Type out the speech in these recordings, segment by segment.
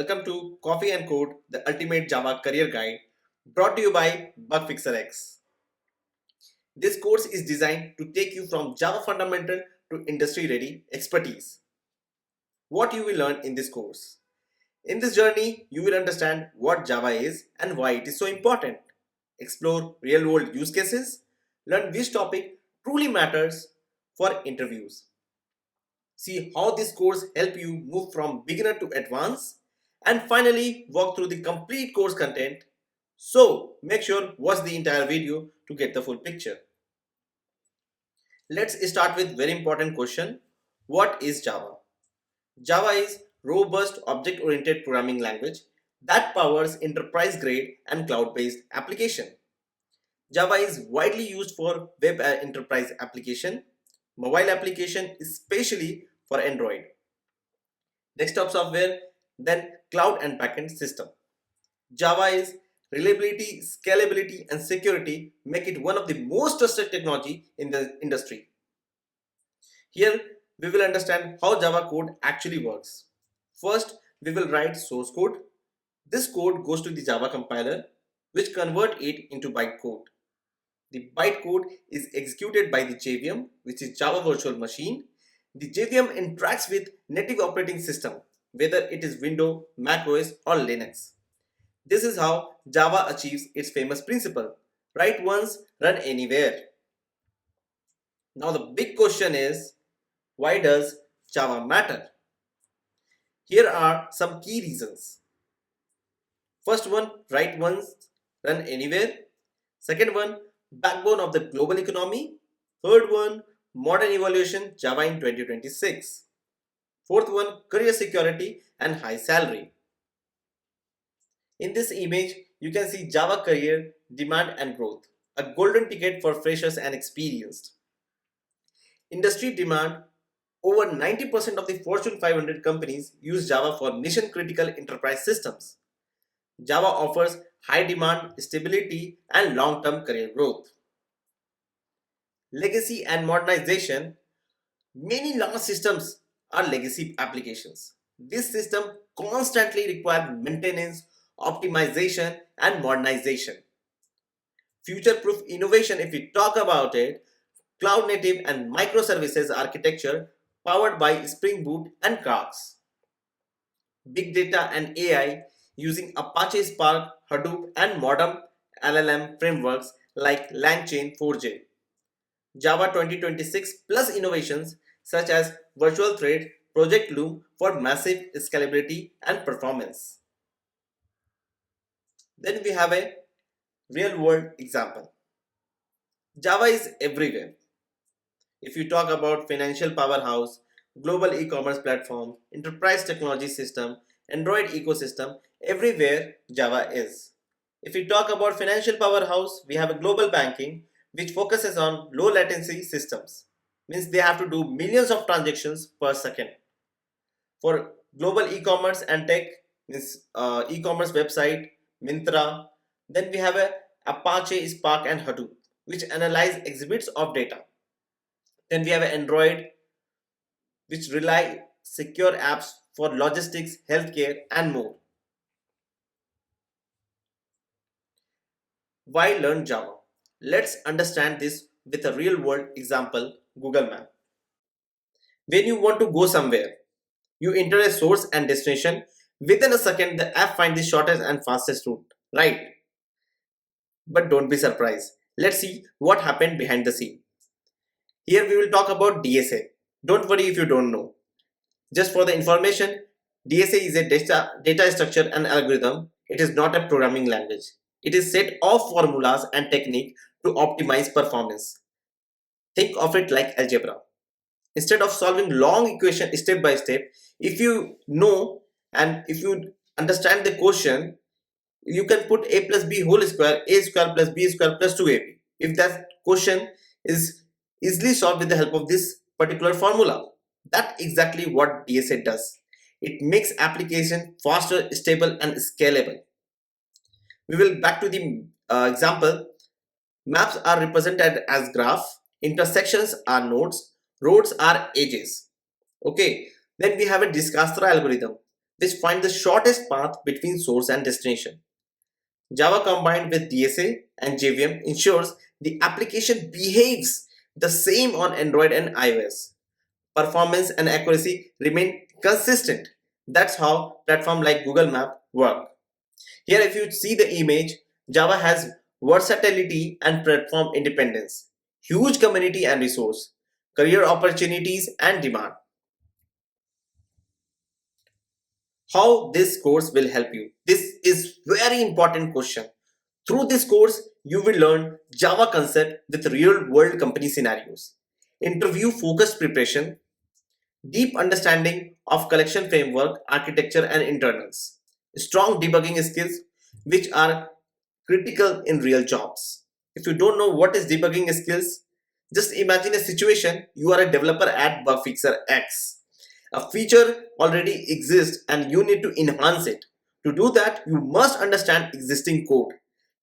welcome to Coffee and Code, the ultimate Java career guide, brought to you by BugFixer X. This course is designed to take you from Java fundamental to industry-ready expertise. What you will learn in this course? In this journey, you will understand what Java is and why it is so important. Explore real-world use cases, learn which topic truly matters for interviews. See how this course help you move from beginner to advanced, and finally walk through the complete course content. So make sure watch the entire video to get the full picture. Let's start with very important question. What is Java? Java is robust object-oriented programming language that powers enterprise-grade and cloud-based application. Java is widely used for web enterprise application, mobile application, especially for Android, desktop software, then cloud and backend system. Java is reliability, scalability, and security make it one of the most trusted technology in the industry. Here we will understand how Java code actually works. First, we will write source code. This code goes to the Java compiler, which convert it into bytecode. The bytecode is executed by the JVM, which is Java Virtual Machine. The JVM interacts with native operating system, whether it is Windows, Mac OS or Linux. This is how Java achieves its famous principle: write once, run anywhere. Now the big question is, why does Java matter? Here are some key reasons. First one, write once, run anywhere. Second one, backbone of the global economy. Third one, modern evaluation, Java in 2026. Fourth one, career security and high salary. In this image, you can see Java career, demand and growth, a golden ticket for freshers and experienced. Industry demand: over 90% of the Fortune 500 companies use Java for mission-critical enterprise systems. Java offers high demand, stability, and long-term career growth. Legacy and modernization: many large systems are legacy applications. This system constantly requires maintenance, optimization, and modernization. Future-proof innovation, if we talk about it, cloud native and microservices architecture powered by Spring Boot and Quarks. Big data and AI using Apache Spark, Hadoop, and modern LLM frameworks like LangChain 4j. Java 2026 plus innovations such as Virtual Thread, Project Loom for massive scalability and performance. Then we have a real world example. Java is everywhere. If you talk about financial powerhouse, global e-commerce platform, enterprise technology system, Android ecosystem, everywhere Java is. If we talk about financial powerhouse, we have a global banking which focuses on low latency systems. Means they have to do millions of transactions per second. For global e-commerce and tech, means e-commerce website, Myntra. Then we have a Apache Spark and Hadoop, which analyze exhibits of data. Then we have an Android, which rely secure apps for logistics, healthcare, and more. Why learn Java? Let's understand this with a real world example, Google Map. When you want to go somewhere, you enter a source and destination. Within a second, the app finds the shortest and fastest route, right? But don't be surprised. Let's see what happened behind the scene. Here we will talk about DSA. Don't worry if you don't know. Just for the information, DSA is a data structure and algorithm. It is not a programming language. It is set of formulas and technique to optimize performance. Think of it like algebra. Instead of solving long equation step by step, if you know and if you understand the question, you can put a plus b whole square, a square plus b square plus 2ab. If that question is easily solved with the help of this particular formula. That's exactly what DSA does. It makes application faster, stable, and scalable. We will back to the example. Maps are represented as graph, intersections are nodes, roads are edges. Okay, then we have a Discastra algorithm. which find the shortest path between source and destination. Java combined with DSA and JVM ensures the application behaves the same on Android and iOS. Performance and accuracy remain consistent. That's how platforms like Google Map work. Here, if you see the image, Java has versatility and platform independence, huge community and resource, career opportunities and demand. How this course will help you? This is very important question. Through this course, you will learn Java concept with real world company scenarios, interview focused preparation, deep understanding of collection framework, architecture and internals, strong debugging skills which are critical in real jobs. If you don't know what is debugging skills, just imagine a situation you are a developer at BugFixer X. A feature already exists and you need to enhance it. To do that, you must understand existing code.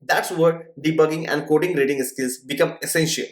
That's where debugging and coding reading skills become essential.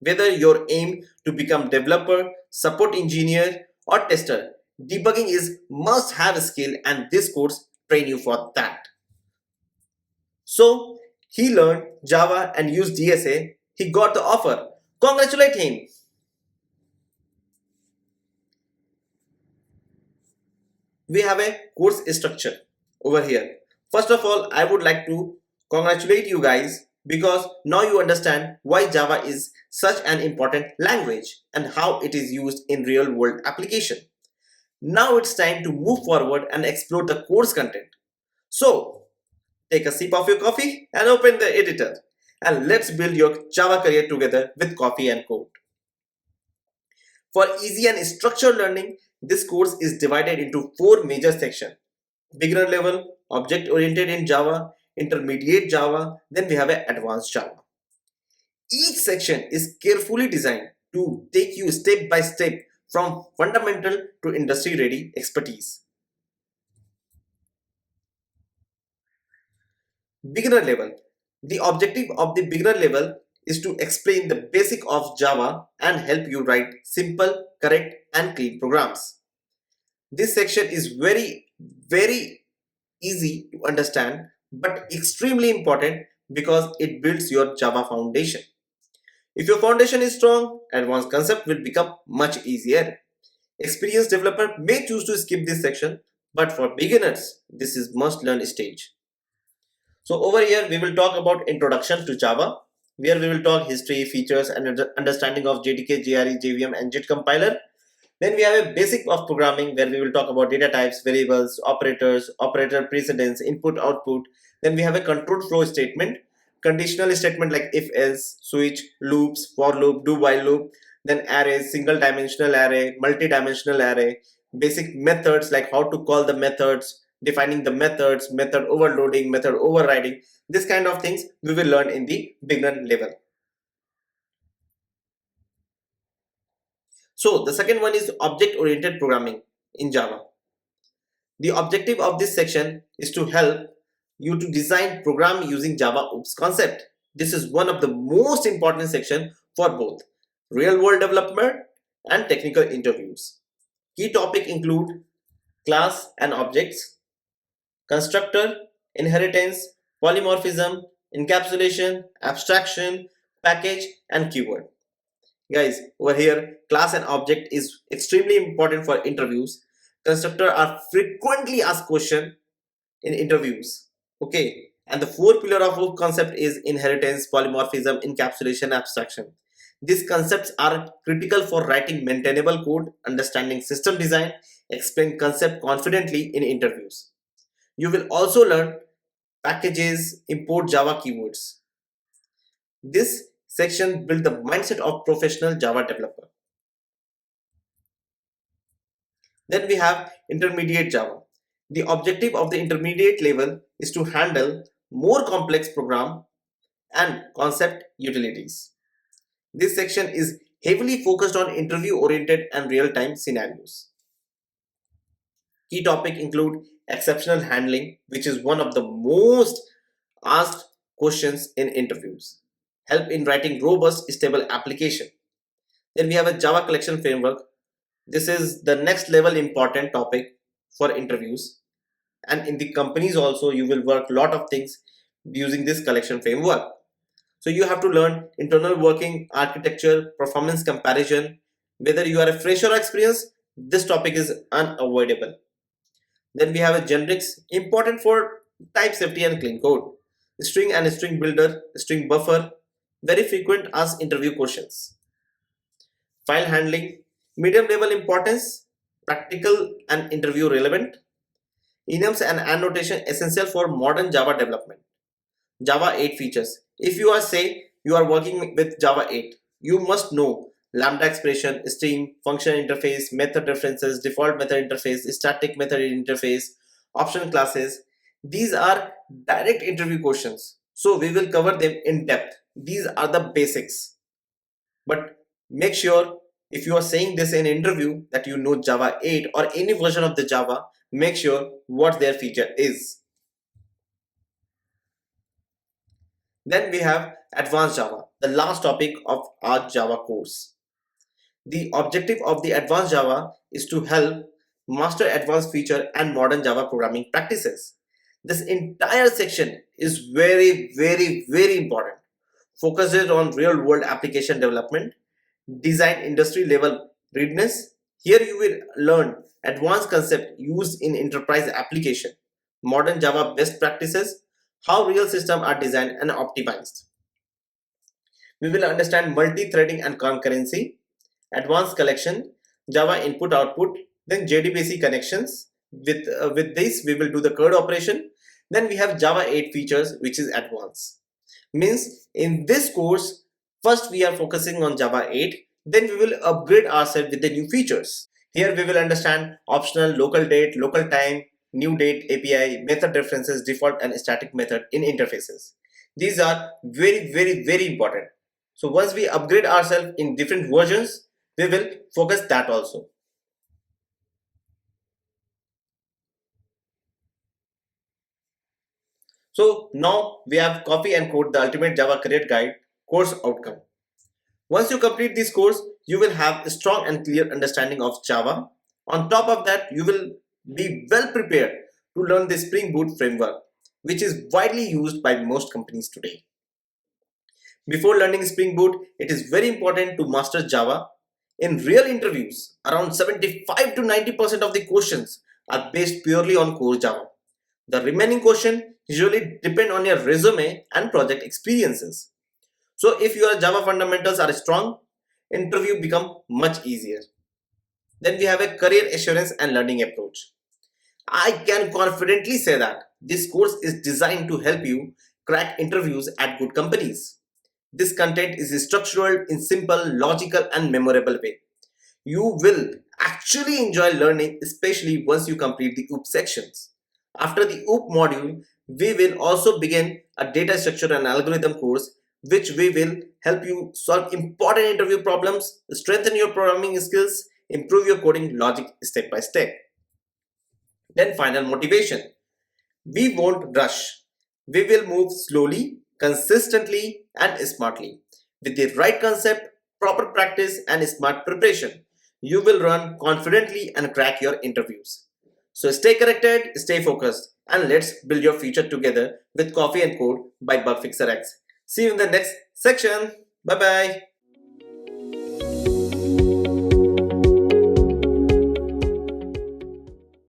Whether your aim to become developer, support engineer or tester, debugging is must have skill and this course train you for that. So he learned Java and used DSA. He got the offer. Congratulate him. We have a course structure over here. First of all, I would like to congratulate you guys because now you understand why Java is such an important language and how it is used in real world application. Now it's time to move forward and explore the course content. So take a sip of your coffee and open the editor and let's build your Java career together with coffee and code. For easy and structured learning, this course is divided into four major sections. Beginner level, object oriented in Java, intermediate Java, then we have an advanced Java. Each section is carefully designed to take you step by step from fundamental to industry ready expertise. Beginner level. The objective of the beginner level is to explain the basic of Java and help you write simple, correct and clean programs. This section is very easy to understand but extremely important because it builds your Java foundation. If your foundation is strong, advanced concept will become much easier. Experienced developer may choose to skip this section, but for beginners, this is must learn stage. So over here, we will talk about introduction to Java, where we will talk history, features, and understanding of JDK, JRE, JVM, and JIT compiler. Then we have a basic of programming where we will talk about data types, variables, operators, operator precedence, input, output. Then we have a control flow statement, conditional statement like if, else, switch, loops, for loop, do while loop. Then arrays, single dimensional array, multi-dimensional array, basic methods like how to call the methods, defining the methods, method overloading, method overriding. This kind of things we will learn in the beginner level. So the second one is object-oriented programming in Java. The objective of this section is to help you to design program using Java OOPS concept. This is one of the most important section for both real-world development and technical interviews. Key topic include class and objects, constructor, inheritance, polymorphism, encapsulation, abstraction, package, and keyword. Guys, over here, class and object is extremely important for interviews. Constructor are frequently asked question in interviews. Okay, and the four pillar of OOP concept is inheritance, polymorphism, encapsulation, abstraction. These concepts are critical for writing maintainable code, understanding system design, explain concept confidently in interviews. You will also learn packages, import Java keywords. This section builds the mindset of professional Java developer. Then we have intermediate Java. The objective of the intermediate level is to handle more complex program and concept utilities. This section is heavily focused on interview oriented and real-time scenarios. Key topic include exceptional handling, which is one of the most asked questions in interviews. Help in writing robust, stable application. Then we have a Java collection framework. This is the next level important topic for interviews, and in the companies also you will work a lot of things using this collection framework. So you have to learn internal working, architecture, performance comparison. Whether you are a fresher or experienced, this topic is unavoidable. Then we have a generics, important for type safety and clean code. String and string builder, string buffer, very frequent as interview questions. File handling, medium level importance, practical and interview relevant. Enums and annotation essential for modern Java development. Java 8 features. If you are say you are working with Java 8, you must know lambda expression, string, function interface, method references, default method interface, static method interface, option classes. These are direct interview questions. So we will cover them in depth. These are the basics. But make sure if you are saying this in interview that you know Java 8 or any version of the Java, make sure what their feature is. Then we have Advanced Java, the last topic of our Java course. The objective of the Advanced Java is to help master advanced feature and modern Java programming practices. This entire section is very important. Focuses on real world application development, design industry level readiness. Here you will learn advanced concept used in enterprise application, modern Java best practices, how real systems are designed and optimized. We will understand multi-threading and concurrency, advanced collection, Java input output, then JDBC connections. With this we will do the CURD operation. Then we have Java 8 features, which is advanced. Means in this course, first we are focusing on Java 8, then we will upgrade ourselves with the new features. Here we will understand optional local date, local time, new date API, method references, default and static method in interfaces. These are very important. So once we upgrade ourselves in different versions, we will focus that also. So now we have Coffee and Code, the ultimate Java career guide course outcome. Once you complete this course, you will have a strong and clear understanding of Java. On top of that, you will be well prepared to learn the Spring Boot framework, which is widely used by most companies today. Before learning Spring Boot, it is very important to master Java. In real interviews, around 75 to 90% of the questions are based purely on core Java. The remaining questions usually depend on your resume and project experiences. So if your Java fundamentals are strong, interview become much easier. Then we have a career assurance and learning approach. I can confidently say that this course is designed to help you crack interviews at good companies. This content is structured in simple, logical and memorable way. You will actually enjoy learning, especially once you complete the OOP sections. After the OOP module, we will also begin a data structure and algorithm course, which we will help you solve important interview problems, strengthen your programming skills, improve your coding logic step by step. Then final motivation. We won't rush. We will move slowly, consistently and smartly. With the right concept, proper practice and smart preparation, you will run confidently and crack your interviews. So stay connected, stay focused, and let's build your future together with Coffee and Code by BugFixer X. See you in the next section. Bye bye.